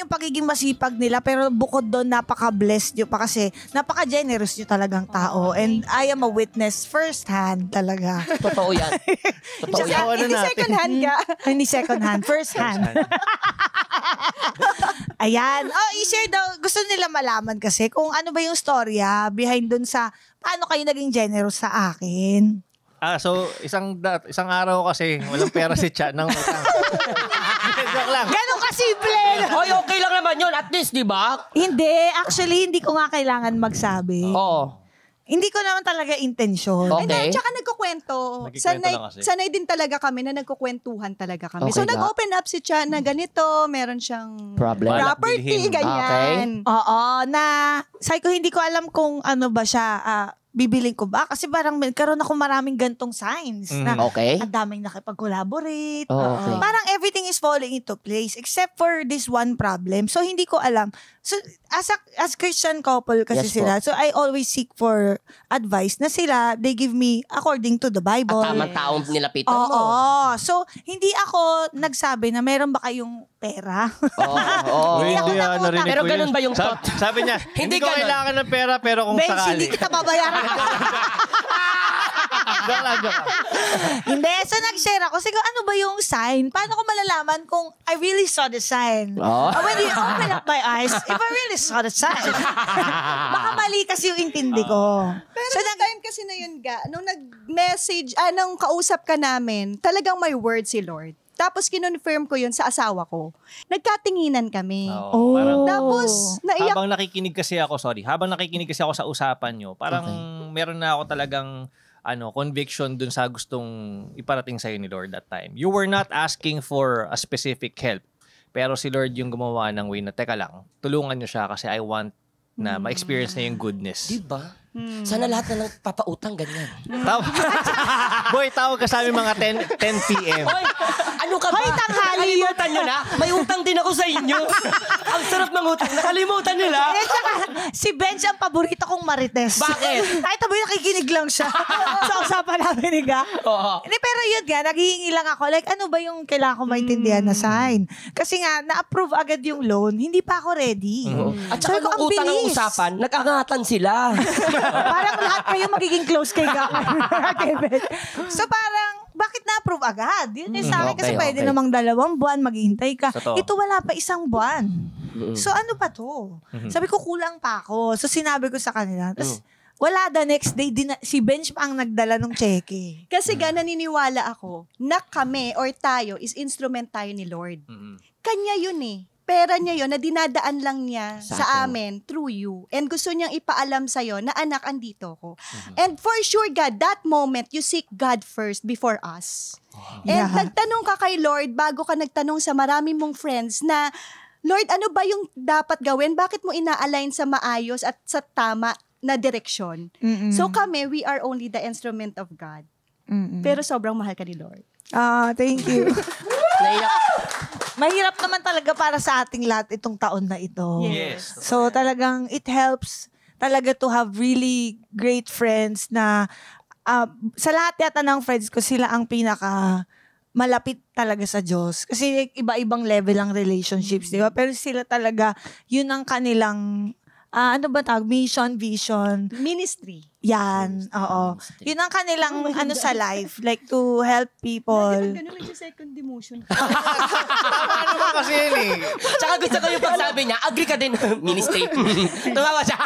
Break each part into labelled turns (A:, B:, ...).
A: yung pagiging masipag nila, pero bukod doon, napaka-blessed nyo pa kasi napaka-generous nyo talagang tao. And I am a witness first hand talaga.
B: Totoo yan. Totoo yan.
C: Hindi second hand ka.
A: Hindi second hand, first hand. Ayan. Oh, i-share daw. Gusto nila malaman kasi kung ano ba yung storya behind dun sa paano kayo naging generous sa akin.
D: So isang araw kasi walang pera si Cha ng utang. Joke lang.
A: Ganun kasimple.
B: Hoy, okay lang naman yun. At least, di ba?
A: Hindi. Actually, hindi ko nga kailangan magsabi.
B: Oo.
A: Hindi ko naman talaga intensyon.
B: Okay.
C: Hindi, tsaka nagkukwento.
D: Nagkikwento lang kasi.
C: Sanay din talaga kami na nagkukwentuhan talaga kami.
B: Okay
C: So,
B: nga.
C: nag-open up si Cha na ganito, meron siyang
B: Problem.
D: Balak
C: property,
D: bilhin.
C: ganyan.
A: Oo, na sabi ko hindi ko alam kung ano ba siya, bibiling ko ba? Kasi parang karoon ako maraming gantong signs na
B: Okay.
A: ang daming nakipag-collaborate.
B: Oh, okay.
A: Parang everything is falling into place except for this one problem. So, hindi ko alam. So, as Christian couple kasi
B: Yes,
A: sila, so I always seek for advice na sila, they give me according to the Bible.
B: At tamang taong nilapitan mo.
A: Oo. So, hindi ako nagsabi na meron ba kayong pera.
B: Oo.
A: Hindi ako
D: Hindi
A: nangutang.
D: narinig
B: Pero
D: ko yun.
B: ganun ba yung thought?
D: Sabi niya, hindi ko
B: ganun.
D: kailangan ng pera pero kung
A: Benz,
D: sakali.
A: hindi kita babayaran.
D: Joke lang.
A: Hindi. So, nag-share ako. Sige, ano ba yung sign? Paano ko malalaman kung I really saw the sign?
B: Oh.
A: When you open up my eyes, if I really saw the sign, baka mali kasi yung intindi ko.
C: Pero so, time kasi na yun, nung nag-message, nung kausap ka namin, talagang may word si Lord. Tapos kinonfirm ko yun sa asawa ko. Nagkatinginan kami.
D: Oo, parang,
C: Tapos, naiyak.
D: habang nakikinig kasi ako sa usapan nyo, parang meron na ako talagang conviction dun sa gustong iparating sa'yo ni Lord that time. You were not asking for a specific help. Pero si Lord yung gumawa ng way na, teka lang, tulungan nyo siya kasi I want na ma-experience na yung goodness.
B: Diba? Sana lahat na lang papautang ganyan.
D: Boy, tawag ka sa amin mga 10 p.m.
B: Hoy, ano ka ba?
A: Hoy, tanghali
B: Nakalimutan nyo na? May utang din ako sa inyo. Ang sarap mangutang. Nakalimutan nila.
A: Eh, tsaka, si Benz ang paborito kong marites.
B: Bakit?
A: Kahit tabi nakikinig lang siya sa usapan namin ni Ga.
B: Oo.
A: Hindi, pero yun nga, naghihingi lang ako. Like, ano ba yung kailangan ko maintindihan na sign? Kasi nga, na-approve agad yung loan, hindi pa ako ready.
B: At saka
A: Sabi ko,
B: nung utang ang
A: bilis.
B: usapan, nag-angatan sila.
A: Parang lahat kayo magiging close kay Ga. So parang, bakit na-approve agad? Yun yung sa akin kasi
B: Okay,
A: pwede
B: okay.
A: namang 2 buwan, maghihintay ka.
D: Totoo.
A: Ito wala pa 1 buwan. So ano pa to? Sabi ko, kulang pa ako. So sinabi ko sa kanila. Tapos wala, the next day, si Bench pa ang nagdala ng cheque.
C: Kasi naniniwala ako na kami or tayo is instrument tayo ni Lord. Kanya yun eh. Pera niya yun na dinadaan lang niya sa amin through you. And gusto niyang ipaalam sa'yo na anak, andito ko. And for sure, God, that moment, you seek God first before us. And nagtanong ka kay Lord bago ka nagtanong sa marami mong friends na, Lord, ano ba yung dapat gawin? Bakit mo ina-align sa maayos at sa tama na direksyon? So kami, we are only the instrument of God. Pero sobrang mahal ka ni Lord.
A: Thank you.
B: Naiyak.
A: Mahirap naman talaga para sa ating lahat itong taon na ito.
D: Yes.
A: So talagang it helps talaga to have really great friends na sa lahat yata ng friends ko, sila ang pinaka malapit talaga sa Diyos. Kasi iba-ibang level ang relationships, di ba? Pero sila talaga, yun ang kanilang ano ba tawag? Mission, vision.
C: Ministry.
A: Yan, oo. Yun ang kanilang sa life. Like to help people.
C: Ganun yung second demotion.
D: Tama naman kasi yun eh.
B: Tsaka gusto ko yung pagsabi niya, agree ka din, ministry. Tumawa siya.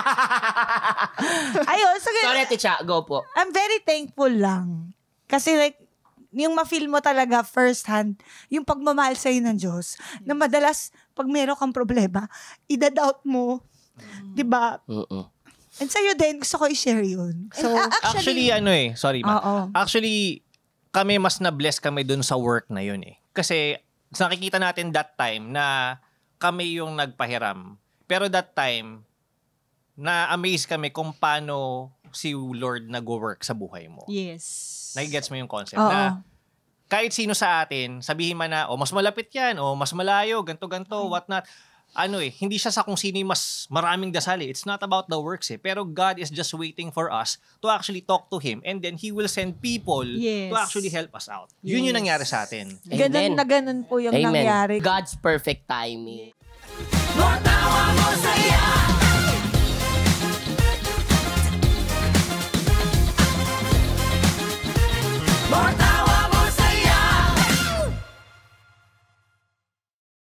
A: Ayun, so
B: Sorry, Ticha, go po.
A: I'm very thankful lang. Kasi like, yung ma-feel mo talaga first hand, yung pagmamahal sa'yo ng Diyos, na madalas, pag meron kang problema, idadoubt mo. Diba? And sa'yo din, gusto ko i-share yun. So,
D: Actually, sorry ma.
A: Oo.
D: Actually, kami mas na-bless kami dun sa work na yun eh. Kasi, nakikita natin that time na kami yung nagpahiram. Pero that time, na-amaze kami kung paano si Lord nag-work sa buhay mo.
C: Yes.
D: Nagigets mo yung concept
A: Oo.
D: na kahit sino sa atin, sabihin man na, mas malapit yan, mas malayo, ganto-ganto, whatnot. Hindi siya sa kung sino yung mas maraming dasal eh. It's not about the works eh. Pero God is just waiting for us to actually talk to Him and then He will send people to actually help us out. Yun yung nangyari sa atin.
A: ganun na ganun po yung
B: Amen.
A: nangyari.
B: God's perfect timing.
E: Matawa mo saya.